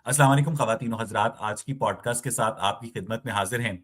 अस्सलाम वालेकुम ख़वातीनो हज़रात, आज की पॉडकास्ट के साथ आपकी खिदमत में हाज़िर हैं।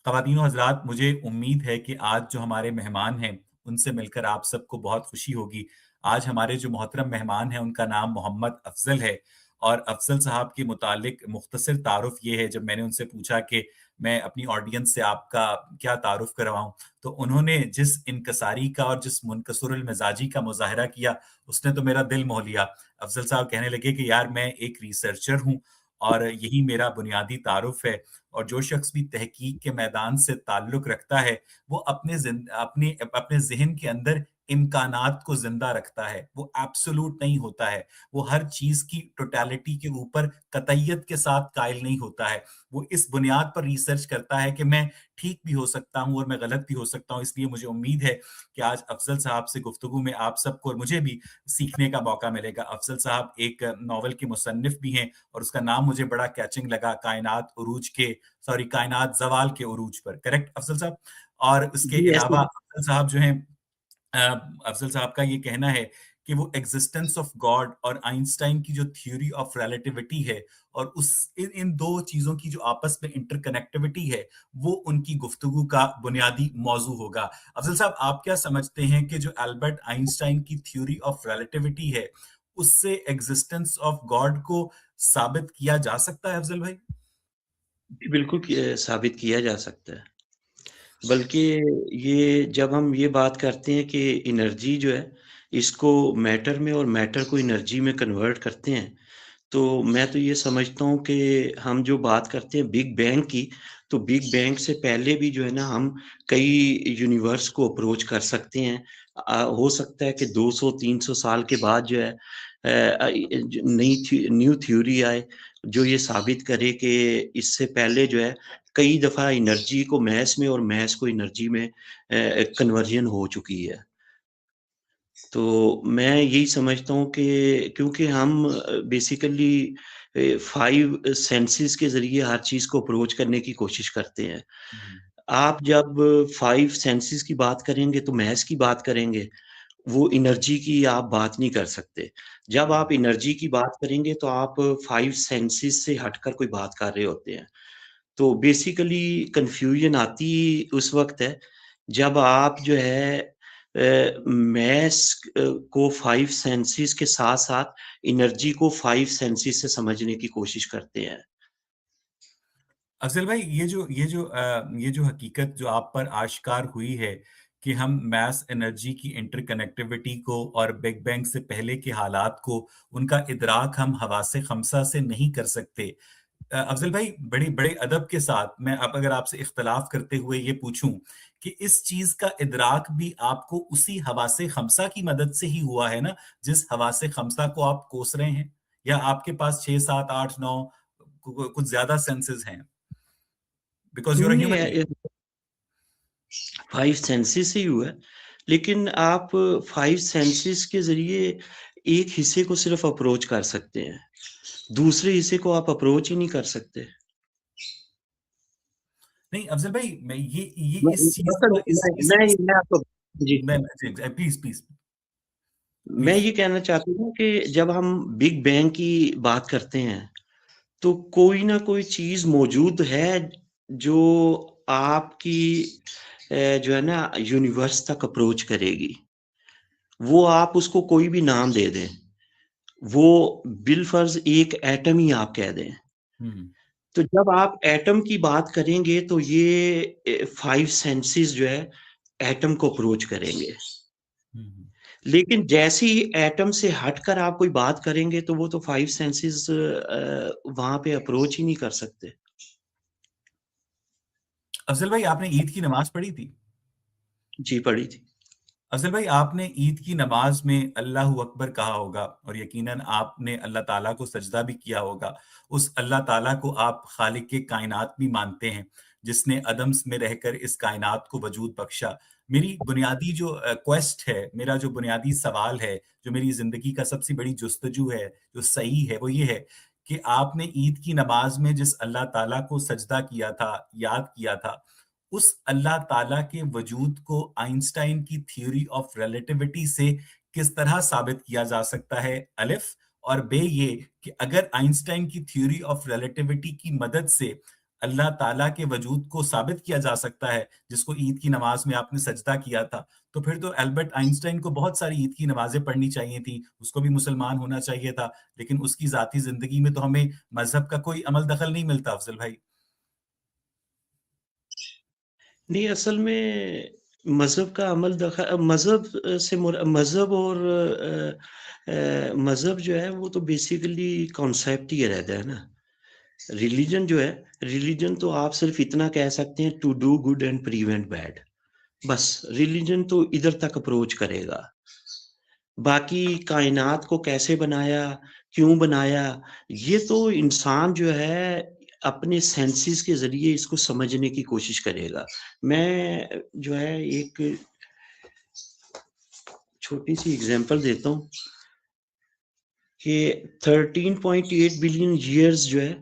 ख़वातीनो हज़रात, मुझे उम्मीद है कि आज जो हमारे मेहमान हैं, उनसे मिलकर आप सबको बहुत खुशी होगी। आज हमारे जो मोहतरम मेहमान हैं, उनका नाम मोहम्मद अफ़ज़ल है और अफ़ज़ल साहब के मुतालिक मुख़्तसर तारुफ़ ये है, जब मैंने उनसे पूछा कि मैं अपनी ऑडियंस से आपका क्या तारुफ़ करवाऊँ, तो उन्होंने जिस इनकसारी का और जिस मुनकसरुल मिज़ाजी का मुज़ाहिरा किया, उसने तो मेरा दिल मोह लिया। अफ़ज़ल साहब कहने लगे कि यार मैं एक रिसर्चर हूँ और यही मेरा बुनियादी तारुफ़ है और जो शख्स भी तहकीक के मैदान से ताल्लुक़ रखता है, वो अपने ज़हन के अंदर इम्कानात को ज़िंदा रखता है। वो एब्सोल्यूट नहीं होता है। वो हर चीज़ की टोटैलिटी के ऊपर कतइयत के साथ कायल नहीं होता है। वो इस बुनियाद पर रिसर्च करता है कि मैं ठीक भी हो सकता हूँ और मैं गलत भी हो सकता हूँ। इसलिए मुझे उम्मीद है कि आज अफ़ज़ल साहब से गुफ्तगू में आप सबको और मुझे भी सीखने का मौका मिलेगा। अफ़ज़ल साहब एक नॉवल के मुसन्निफ़ भी हैं और उसका नाम मुझे बड़ा कैचिंग लगा, कायनात ज़वाल के उरूज पर, करेक्ट अफ़ज़ल साहब? और उसके जी, ऐसे अलावा ही। अफ़ज़ल साहब जो हैं अ, अफ़ज़ल साहब का ये कहना है कि वो एक्जिस्टेंस ऑफ गॉड और आइंस्टाइन की जो थ्योरी ऑफ रिलेटिविटी है और उस इन 2 चीज़ों की जो आपस में इंटरकनेक्टिविटी है, वो उनकी गुफ्तगू का बुनियादी मौज़ू होगा। अफ़ज़ल साहब, आप क्या समझते हैं कि जो अल्बर्ट आइंस्टाइन की थ्योरी ऑफ रिलेटिविटी है, उससे एक्जिस्टेंस ऑफ गॉड को साबित किया जा सकता है अफ़ज़ल भाई? जी, बिल्कुल साबित किया जा सकता है। बल्कि ये जब हम ये बात करते हैं कि एनर्जी जो है, इसको मैटर में और मैटर को एनर्जी में कन्वर्ट करते हैं, तो मैं तो ये समझता हूँ कि हम जो बात करते हैं बिग बैंग की, तो बिग बैंग से पहले भी जो है ना हम कई यूनिवर्स को अप्रोच कर सकते हैं। हो सकता है कि 200-300 साल के बाद जो है न्यू थ्योरी आए, जो ये साबित करे कि इससे पहले जो है कई दफ़ा एनर्जी को मैस में और मैस को एनर्जी में कन्वर्जन हो चुकी है। तो मैं यही समझता हूँ कि क्योंकि हम बेसिकली 5 सेंसेस के ज़रिए हर चीज़ को अप्रोच करने की कोशिश करते हैं। हुँ, आप जब 5 सेंसेस की बात करेंगे तो मैथ्स की बात करेंगे, वो एनर्जी की आप बात नहीं कर सकते। जब हुँ। आप एनर्जी की बात करेंगे तो आप 5 सेंसेस से हटकर कोई बात कर रहे होते हैं। तो बेसिकली कन्फ्यूजन आती उस वक़्त है, जब आप जो है मैथ्स को 5 सेंसेस के साथ-साथ एनर्जी को 5 सेंसेस से समझने की कोशिश करते हैं। अफ़ज़ल भाई, ये जो हकीकत जो आप पर आश्कार हुई है कि हम मास एनर्जी की इंटरकनेक्टिविटी को और बिग बैंग से पहले के हालात को, उनका इदराक हम हवासे ख़म्सा से नहीं कर सकते। अफ़ज़ल भाई, बड़े बड़े अदब के साथ मैं अब अगर आपसे इख्तिलाफ़ करते हुए ये पूछूँ कि इस चीज़ का इदराक भी आपको उसी हवासे ख़म्सा की मदद से ही हुआ है ना, जिस हवासे ख़म्सा को आप कोस रहे हैं? या आपके पास 6, 7, 8, 9 कुछ ज़्यादा सेंसेस हैं? बिकॉज़ यू आर अ नहीं ह्यूमन बीइंग। 5 सेंसेस से ही हुआ है, लेकिन आप 5 सेंसेस के ज़रिए एक हिस्से को सिर्फ़ अप्रोच कर सकते हैं, दूसरे हिस्से को आप अप्रोच ही नहीं कर सकते। नहीं अफ़ज़ल भाई, मैं ये मैं इस चीज़ मतलब का मैं आपको जी। जी, प्लीज़, प्लीज़, मैं प्लीज़। ये कहना चाहता हूँ कि जब हम बिग बैंग की बात करते हैं, तो कोई ना कोई चीज़ मौजूद है, जो आपकी जो है ना यूनिवर्स तक अप्रोच करेगी। वो आप उसको कोई भी नाम दे दें, वो बिलफ़र्ज़ एक एटम ही आप कह दें। हुँ, तो जब आप एटम की बात करेंगे तो ये 5 सेंसेस जो है एटम को अप्रोच करेंगे। हुँ, हुँ। लेकिन जैसे ही एटम से हटकर आप कोई बात करेंगे तो वो तो 5 सेंसेस वहाँ पे अप्रोच ही नहीं कर सकते। अफ़ज़ल भाई, आपने ईद की नमाज़ पढ़ी थी? जी, पढ़ी थी। अफ़ज़ल भाई, आपने ईद की नमाज़ में अल्लाहू अकबर कहा होगा और यकीनन आपने अल्लाह ताला को सजदा भी किया होगा। उस अल्लाह ताला को आप खालिक़ कायनात भी मानते हैं, जिसने अदम में रहकर इस कायनात को वजूद बख्शा। मेरी बुनियादी जो क्वेस्ट है, मेरा जो बुनियादी सवाल है, जो मेरी ज़िंदगी का सबसे बड़ी जुस्तजू है, जो सही है, वो ये है कि आपने ईद की नमाज़ में जिस अल्लाह ताला को सजदा किया था, याद किया था, उस अल्लाह ताला के वजूद को आइंस्टाइन की थ्योरी ऑफ रिलेटिविटी से किस तरह साबित किया जा सकता है? अलिफ। और बे ये कि अगर आइंस्टाइन की थ्योरी ऑफ रिलेटिविटी की मदद से अल्लाह ताला के वजूद को साबित किया जा सकता है, जिसको ईद की नमाज में आपने सजदा किया था, तो फिर तो एल्बर्ट आइंस्टाइन को बहुत सारी ईद की नमाजें पढ़नी चाहिए थी, उसको भी मुसलमान होना चाहिए था, लेकिन उसकी ज़ाती ज़िंदगी में तो हमें मज़हब का कोई अमल दखल नहीं मिलता अफ़ज़ल भाई। नहीं, असल में मज़हब का अमल मज़हब से मज़हब और मज़हब जो है वो तो बेसिकली कॉन्सेप्ट ही रहता है ना। रिलीजन जो है, रिलीजन तो आप सिर्फ़ इतना कह सकते हैं to do good and prevent bad. बस रिलीजन तो इधर तक अप्रोच करेगा। बाकी कायनात को कैसे बनाया, क्यों बनाया, ये तो इंसान जो है अपने सेंसेस के ज़रिए इसको समझने की कोशिश करेगा। मैं जो है एक छोटी-सी एग्ज़ाम्पल देता हूँ कि 13.8 बिलियन ईयर्स जो है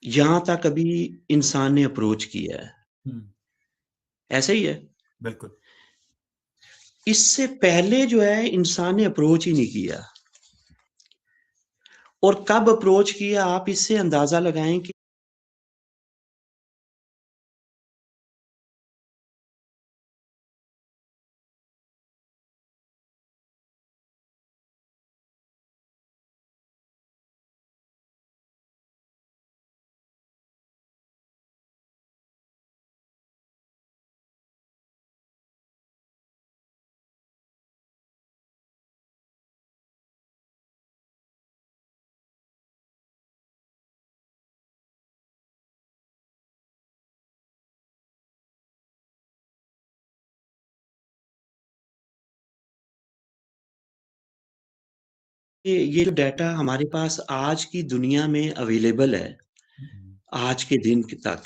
यहाँ तक अभी इंसान ने अप्रोच किया है। हुँ, ऐसा ही है। बिल्कुल। इससे पहले जो है इंसान ने अप्रोच ही नहीं किया और कब अप्रोच किया आप इससे अंदाज़ा लगाएँ कि ये जो डाटा हमारे पास आज की दुनिया में अवेलेबल है, हुँ, आज के दिन तक